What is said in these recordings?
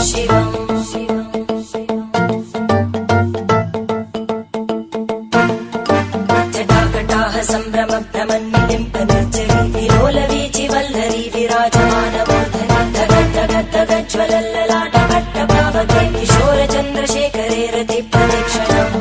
शिवम् जटाकटाह सम्भ्रम भ्रमन्निलिम्पनिर्जरी विलोलवीचि वल्लरी विराजमानमूर्धनि धगद्धगद्धगज्ज्वलल्ललाटभट्टभावके किशोरचन्द्रशेखरे रति प्रदक्षिणम्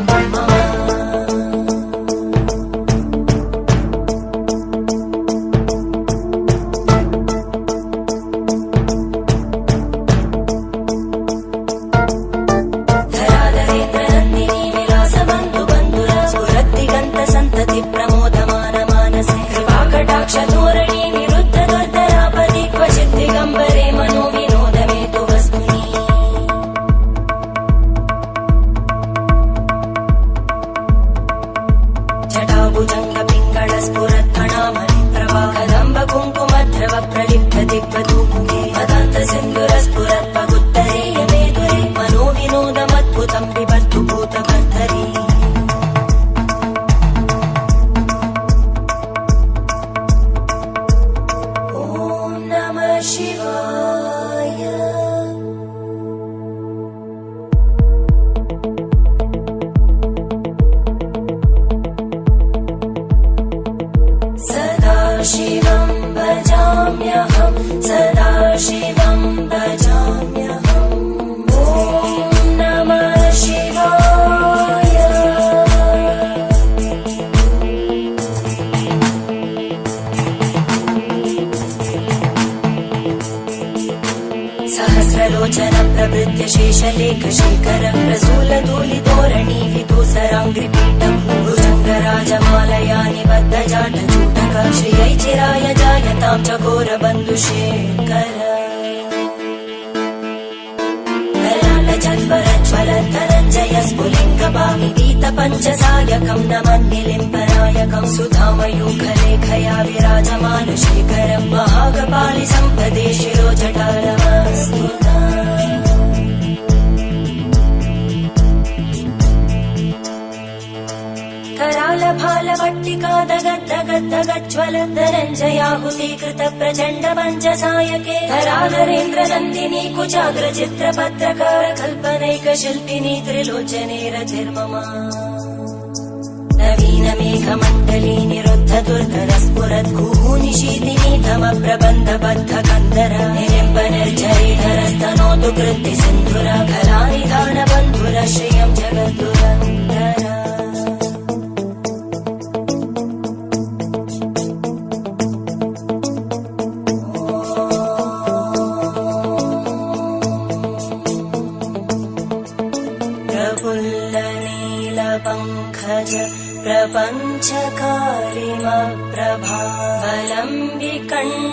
धोरणी निरुद्ध दुर्धरापदि क्वचित् दिगम्बरे मनो विनोदमेतु वस्तुनि जटाभुजङ्ग पिङ्गळ स्फुरत्फणामणि प्रवाह कदम्ब कुङ्कुमद्रव प्रलिप्त दिग्वधूमुखे मदान्त सिन्दूरस्फुरत्पगुत्तरे यमेदुरे मनो विनोदमद्भुतम् बिभर्तु भूतकर्धरी शिवाय सदा शिवं भजाम्यहं सदा शिवं भजाम्यहम् ॐ नमः शिवाय सहस्रलोचन प्रभृत्य शेषलेख शेखर प्रसूल धूलिधोरणी विदूसराङ्घ्रिपीठ भुजङ्गराजमालया निबद्ध जाटचूटक श्रियै चिराय जायतां चकोर बन्धुशेखर ललाटजल्परज्ज्वल धनञ्जय स्फुलिङ्गभामिवीत पञ्चसायकं नमन्निलिम्पनायकं सुधामयूखलेखया विराजमान शेखरं महाकपालि सम्पदे शिरो जटालमस्तुता करालभालवट्टिका दगद्धगद्धगज्ज्वल धनञ्जयाहुतीकृत प्रचण्ड पञ्चसायके धराधरेन्द्रनन्दिनी कुचाग्रचित्रपत्रकार कल्पनैकशिल्पिनी त्रिलोचने रतिर्मम नवीनमेघमण्डली निरुद्ध दुर्धर स्फुरद्गूनिशीतिनी धमप्रबन्धबद्ध कन्दर निलिम्बनिर्झरीधरस्तनोतु कृत्ति सिन्धुर कलानिधान बन्धुर श्रियं जगद्दुरन्दर प्रफुल्लनीलपङ्कज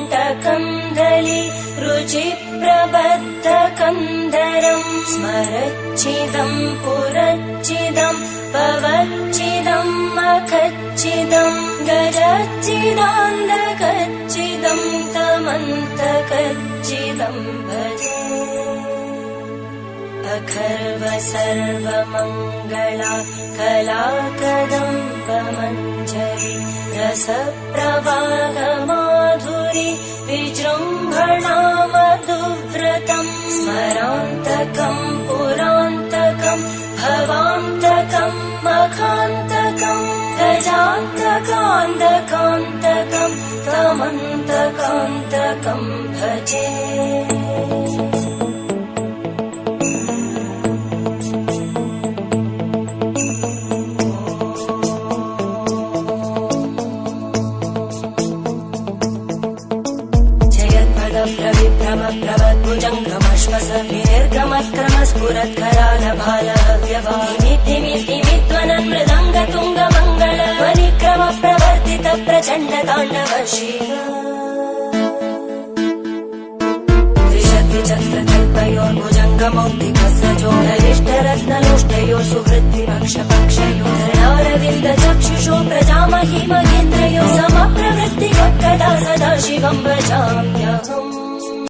प्रपञ्चकारिमप्रभावलम्बिकण्टकन्दली रुचिप्रबद्धकन्दरम् स्मरच्चिदम् पुरच्चिदम् पवच्चिदम् मखच्चिदम् गजच्चिदान्दकच्चिदम् तमन्तकच्चिदम् भजे अखर्व सर्वमङ्गला कला कदम्बमञ्जरी रसप्रवाहमाधुरी विजृम्भणा मधुव्रतम् स्मरान्तकम् पुरान्तकम् भवान्तकम् मखान्तकम् गजान्तकान्तकान्तकम् तमन्तकान्तकम् भजे प्रविभ्रम प्रवद्भुजङ्गमश्वस विनिर्गमत्क्रमस्फुरत्करालभालव्यवाहिमिद्धिमिद्धिमिध्वनन् मृदङ्गतुङ्गमङ्गल ध्वनिक्रम प्रवर्तित प्रचण्डताण्डव शिव त्रिशद्विचक्रकल्पयोर्भुजङ्गमौक्तिकसजो धरिष्ठरत्नलोष्टयोः सुहृद्विपक्षपक्षयोः धरणारविन्दचक्षुषो प्रजामहि महेन्द्रयो समप्रवृत्तिवक्कदा सदा शिवं भजाम्यहम्